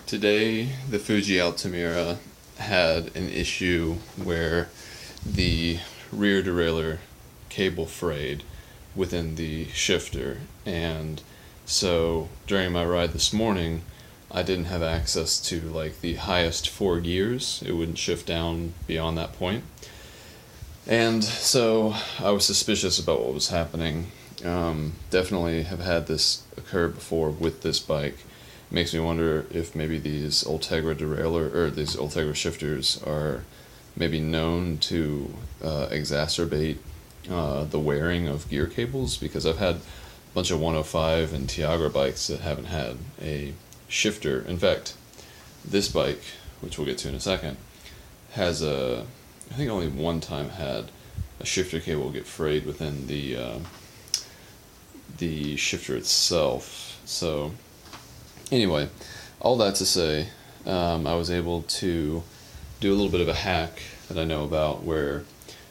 Today, the Fuji Altamira had an issue where the rear derailleur cable frayed within the shifter, and so during my ride this morning, I didn't have access to like the highest 4 gears. It wouldn't shift down beyond that point. And so I was suspicious about what was happening. Definitely have had this occur before with this bike. Makes me wonder if maybe these Ultegra derailleur or these Ultegra shifters are maybe known to exacerbate the wearing of gear cables, because I've had a bunch of 105 and Tiagra bikes that haven't had a shifter. In fact, this bike, which we'll get to in a second, has I think only one time had a shifter cable get frayed within the shifter itself. So anyway, all that to say, I was able to do a little bit of a hack that I know about, where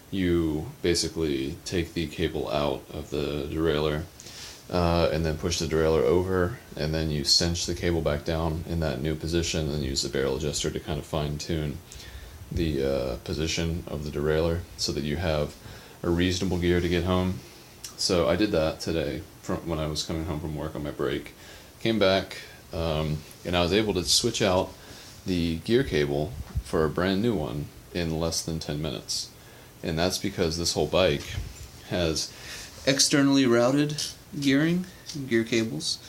you basically take the cable out of the derailleur and then push the derailleur over, and then you cinch the cable back down in that new position, and use the barrel adjuster to kind of fine tune the position of the derailleur so that you have a reasonable gear to get home. So I did that today when I was coming home from work on my break. Came back, and I was able to switch out the gear cable for a brand new one in less than 10 minutes. And that's because this whole bike has externally routed gear cables.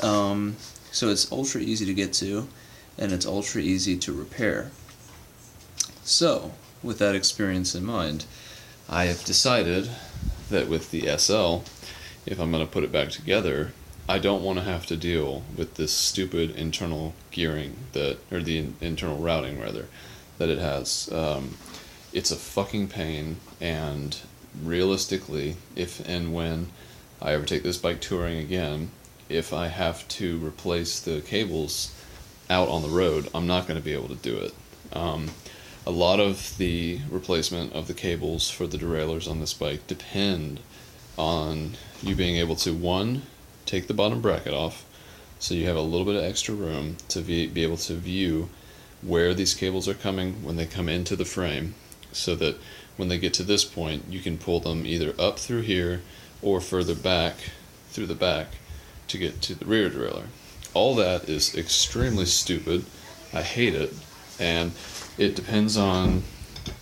So it's ultra easy to get to, and it's ultra easy to repair. So, with that experience in mind, I have decided that with the SL, if I'm going to put it back together, I don't want to have to deal with this stupid internal gearing or the internal routing rather, that it has. It's a fucking pain, and realistically, if and when I ever take this bike touring again, if I have to replace the cables out on the road, I'm not going to be able to do it. A lot of the replacement of the cables for the derailleurs on this bike depend on you being able to, one, take the bottom bracket off, so you have a little bit of extra room to be able to view where these cables are coming when they come into the frame, so that when they get to this point, you can pull them either up through here or further back through the back to get to the rear derailleur. All that is extremely stupid. I hate it, and it depends on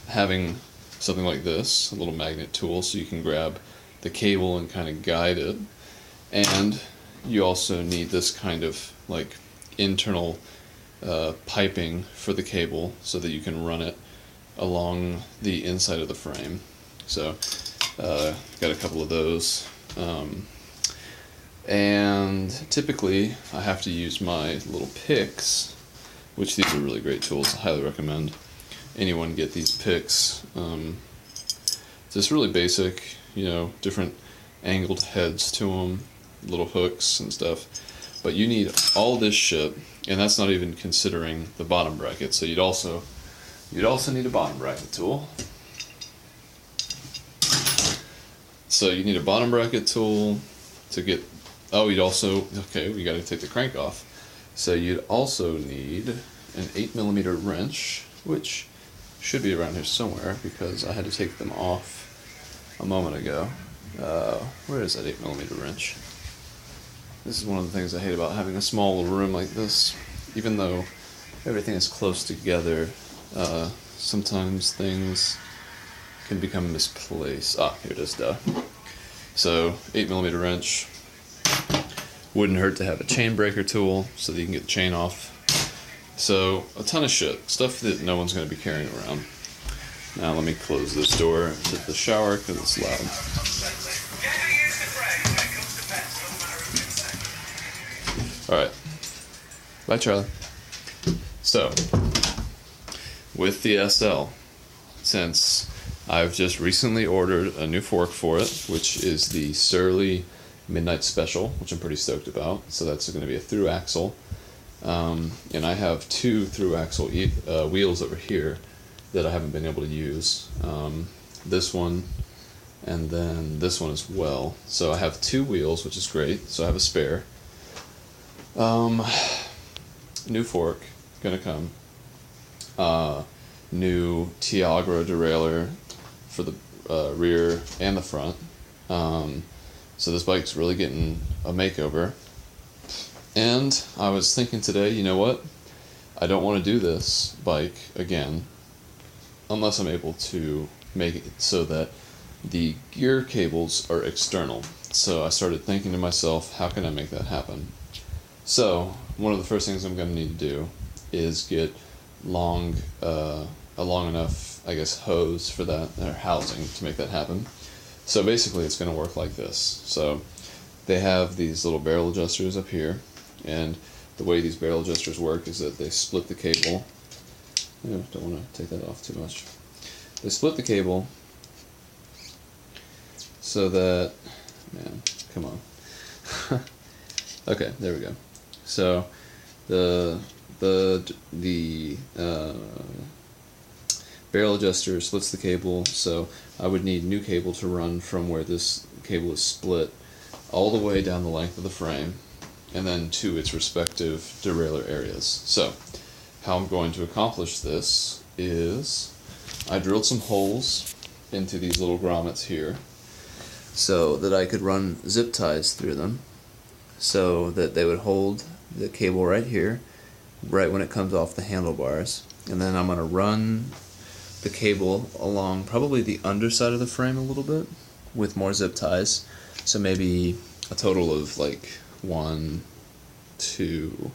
having something like this, a little magnet tool, so you can grab the cable and kind of guide it. And you also need this kind of like internal piping for the cable so that you can run it along the inside of the frame. So got a couple of those. And typically I have to use my little picks, which these are really great tools. I highly recommend anyone get these picks. Just really basic, different angled heads to them, little hooks and stuff. But you need all this shit, and that's not even considering the bottom bracket. So you'd also need a bottom bracket tool. So you need a bottom bracket tool to get. Oh, we got to take the crank off. So you'd also need an 8mm wrench, which should be around here somewhere because I had to take them off a moment ago. Where is that 8mm wrench? This is one of the things I hate about having a small little room like this. Even though everything is close together, sometimes things can become misplaced. Here it is, duh. So, 8mm wrench. Wouldn't hurt to have a chain breaker tool so that you can get the chain off. So, a ton of shit. Stuff that no one's going to be carrying around. Now let me close this door to the shower because it's loud. Alright. Bye, Charlie. So, with the SL, since I've just recently ordered a new fork for it, which is the Surly Midnight Special, which I'm pretty stoked about. So that's going to be a through axle. And I have two through axle wheels over here that I haven't been able to use. This one and then this one as well. So I have two wheels, which is great. So I have a spare. new fork gonna come. New Tiagra derailleur for the rear and the front. So this bike's really getting a makeover. And I was thinking today, you know what? I don't want to do this bike again unless I'm able to make it so that the gear cables are external. So I started thinking to myself, how can I make that happen? So one of the first things I'm going to need to do is get a long enough, I guess, hose for that, or housing to make that happen. So basically it's going to work like this. So they have these little barrel adjusters up here, and the way these barrel adjusters work is that they split the cable. Don't want to take that off too much. They split the cable so that, man, come on. Okay, there we go. So the barrel adjuster splits the cable, so I would need new cable to run from where this cable is split all the way down the length of the frame and then to its respective derailleur areas. So how I'm going to accomplish this is I drilled some holes into these little grommets here so that I could run zip ties through them so that they would hold the cable right here, right when it comes off the handlebars. And then I'm going to run the cable along probably the underside of the frame a little bit with more zip ties. So maybe a total of like 1, 2,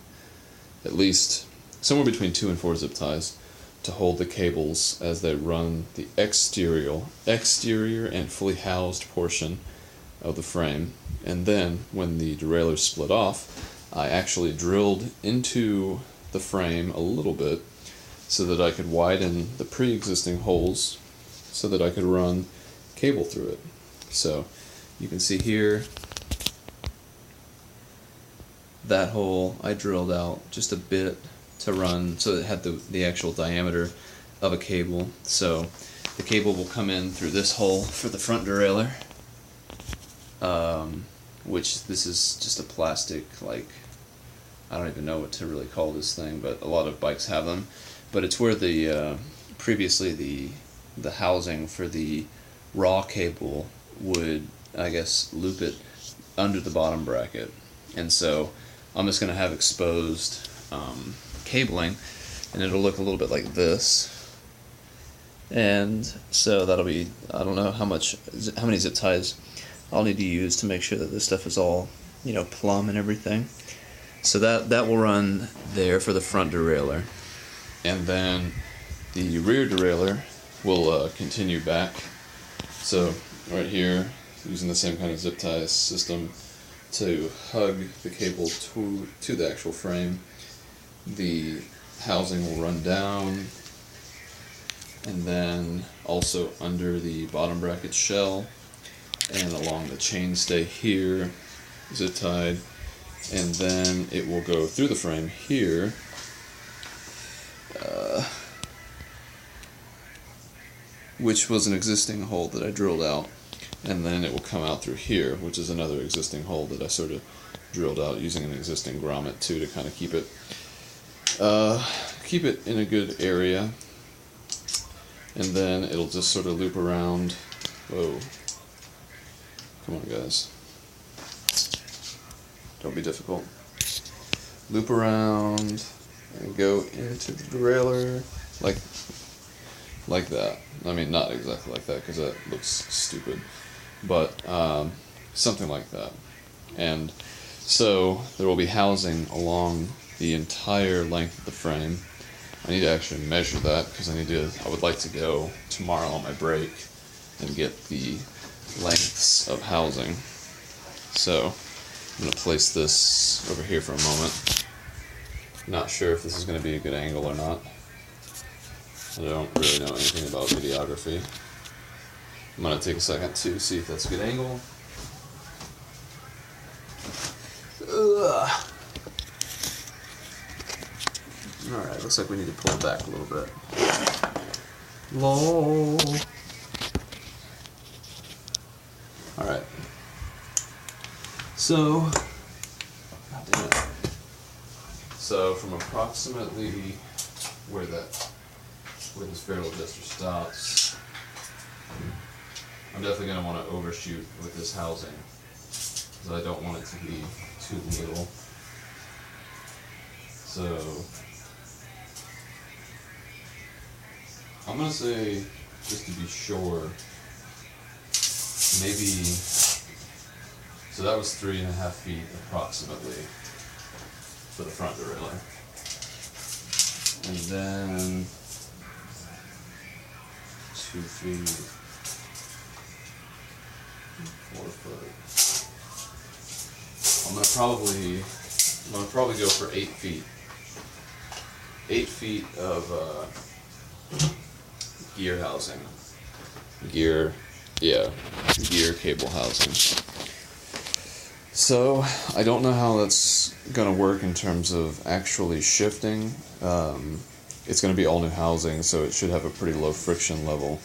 at least somewhere between 2 and 4 zip ties to hold the cables as they run the exterior and fully housed portion of the frame. And then when the derailleur split off, I actually drilled into the frame a little bit so that I could widen the pre-existing holes so that I could run cable through it. So you can see here, that hole I drilled out just a bit to run so it had the actual diameter of a cable. So the cable will come in through this hole for the front derailleur, which this is just a plastic, like, I don't even know what to really call this thing, but a lot of bikes have them. But it's where the previously the housing for the raw cable would, I guess, loop it under the bottom bracket. And so I'm just going to have exposed cabling, and it'll look a little bit like this. And so that'll be, I don't know how many zip ties I'll need to use to make sure that this stuff is all, plumb and everything. So that will run there for the front derailleur. And then the rear derailleur will continue back. So right here, using the same kind of zip tie system to hug the cable to the actual frame. The housing will run down, and then also under the bottom bracket shell and along the chainstay here, zip tied, and then it will go through the frame here, which was an existing hole that I drilled out, and then it will come out through here, which is another existing hole that I sort of drilled out using an existing grommet too to kind of keep it in a good area. And then it'll just sort of loop around. Whoa. Come on, guys. Don't be difficult. Loop around and go into the derailleur like that. I mean, not exactly like that because that looks stupid, but something like that. And so there will be housing along the entire length of the frame. I need to actually measure that because I would like to go tomorrow on my break and get the lengths of housing. So I'm going to place this over here for a moment. Not sure if this is going to be a good angle or not. I don't really know anything about videography. I'm going to take a second to see if that's a good angle. Ugh. Alright, looks like we need to pull it back a little bit. Lol. Alright. So, So from approximately where this barrel adjuster stops, I'm definitely going to want to overshoot with this housing, because I don't want it to be too little. So I'm going to say, just to be sure, maybe, so that was 3.5 feet approximately for the front derailleur. And then 2 feet, 4 foot. I'm gonna probably go for 8 feet. 8 feet of gear housing. Gear cable housing. So I don't know how that's gonna work in terms of actually shifting. It's gonna be all new housing, so it should have a pretty low friction level.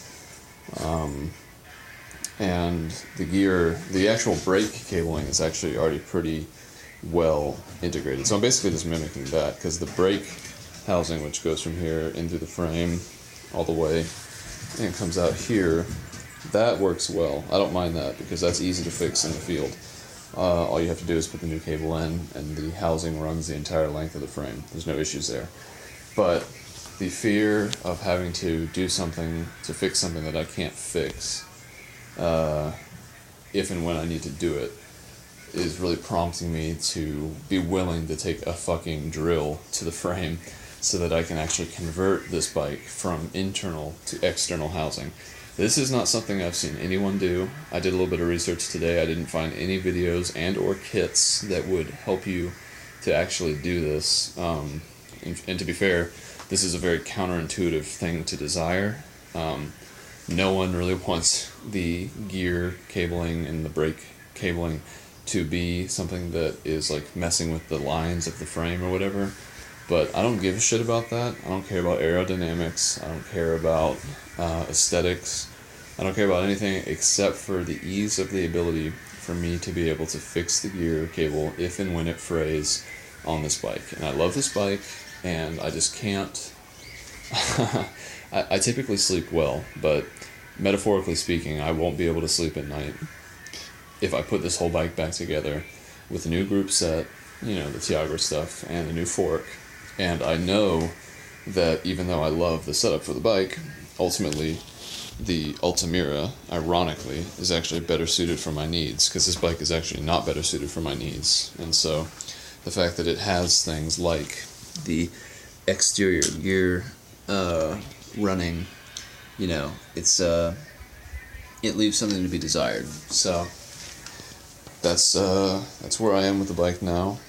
And the actual brake cabling is actually already pretty well integrated. So I'm basically just mimicking that, because the brake housing, which goes from here into the frame all the way and comes out here, that works well. I don't mind that, because that's easy to fix in the field. All you have to do is put the new cable in, and the housing runs the entire length of the frame. There's no issues there. But the fear of having to do something to fix something that I can't fix, if and when I need to do it, is really prompting me to be willing to take a fucking drill to the frame so that I can actually convert this bike from internal to external housing. This is not something I've seen anyone do. I did a little bit of research today. I didn't find any videos and or kits that would help you to actually do this. And to be fair, this is a very counterintuitive thing to desire. No one really wants the gear cabling and the brake cabling to be something that is like messing with the lines of the frame or whatever. But I don't give a shit about that. I don't care about aerodynamics. I don't care about aesthetics. I don't care about anything except for the ease of the ability for me to be able to fix the gear cable if and when it frays on this bike. And I love this bike, and I just can't. I typically sleep well, but metaphorically speaking, I won't be able to sleep at night if I put this whole bike back together with a new group set, the Tiagra stuff, and a new fork. And I know that even though I love the setup for the bike, ultimately the Altamira, ironically, is actually better suited for my needs, because this bike is actually not better suited for my needs. And so the fact that it has things like the exterior gear running, it leaves something to be desired. So that's where I am with the bike now.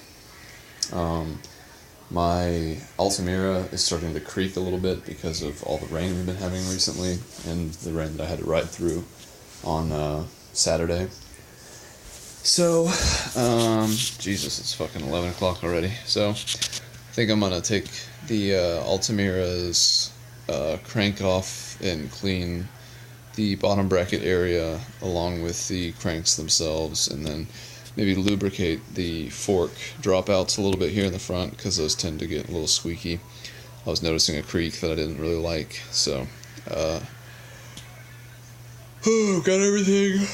My Altamira is starting to creak a little bit because of all the rain we've been having recently, and the rain that I had to ride through on Saturday. So, Jesus, it's fucking 11 o'clock already. So, I think I'm gonna take the Altamira's crank off and clean the bottom bracket area along with the cranks themselves, and then maybe lubricate the fork dropouts a little bit here in the front, because those tend to get a little squeaky. I was noticing a creak that I didn't really like, so got everything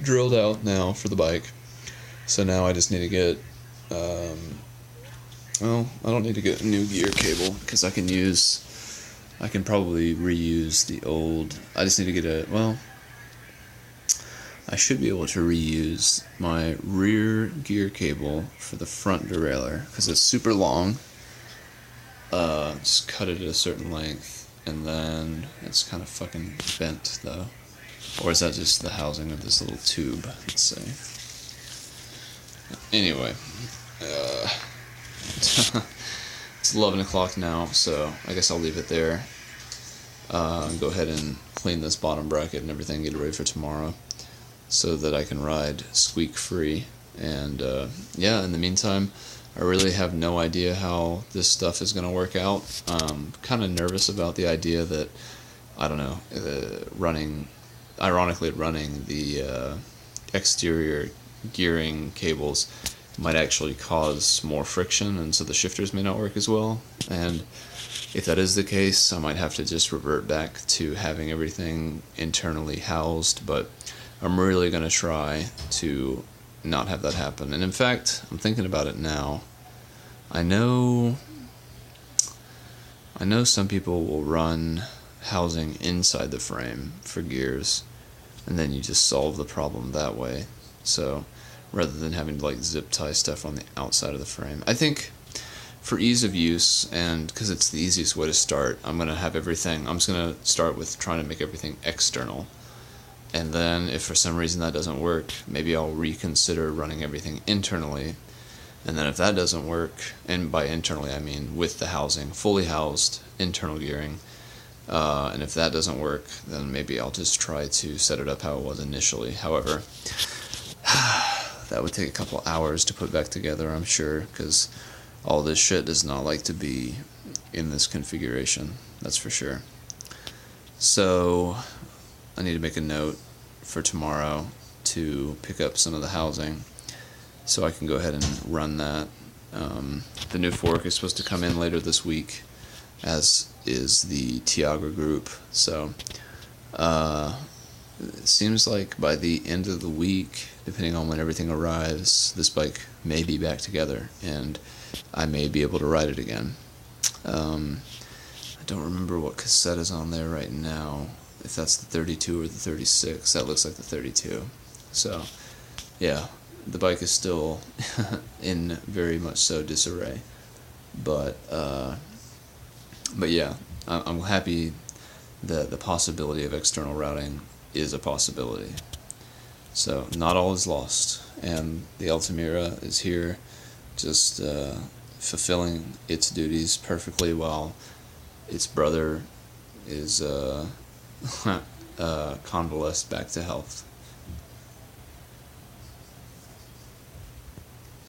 drilled out now for the bike. So now I just need to get I don't need to get a new gear cable, because I can probably reuse the old. I just need to get I should be able to reuse my rear gear cable for the front derailleur, because it's super long. Just cut it at a certain length, and then it's kind of fucking bent though. Or is that just the housing of this little tube? Let's see. Anyway, it's 11 o'clock now, so I guess I'll leave it there. Go ahead and clean this bottom bracket and everything, get it ready for tomorrow, so that I can ride squeak free. And in the meantime, I really have no idea how this stuff is going to work out. Kind of nervous about the idea that, I don't know, ironically running the exterior gearing cables might actually cause more friction, and so the shifters may not work as well. And if that is the case, I might have to just revert back to having everything internally housed, but I'm really going to try to not have that happen. And in fact, I'm thinking about it now. I know some people will run housing inside the frame for gears, and then you just solve the problem that way. So rather than having to like zip tie stuff on the outside of the frame, I think for ease of use and because it's the easiest way to start, I'm just going to start with trying to make everything external. And then if for some reason that doesn't work, maybe I'll reconsider running everything internally. And then if that doesn't work, and by internally I mean with the housing, fully housed, internal gearing, and if that doesn't work, then maybe I'll just try to set it up how it was initially. However, that would take a couple hours to put back together, I'm sure, because all this shit does not like to be in this configuration, that's for sure. So I need to make a note for tomorrow to pick up some of the housing so I can go ahead and run that. The new fork is supposed to come in later this week, as is the Tiagra group. So it seems like by the end of the week, depending on when everything arrives, this bike may be back together and I may be able to ride it again. I don't remember what cassette is on there right now, if that's the 32 or the 36. That looks like the 32. So yeah, the bike is still in very much so disarray, but yeah, I'm happy that the possibility of external routing is a possibility. So not all is lost, and the Altamira is here, just fulfilling its duties perfectly while its brother is convalesced back to health.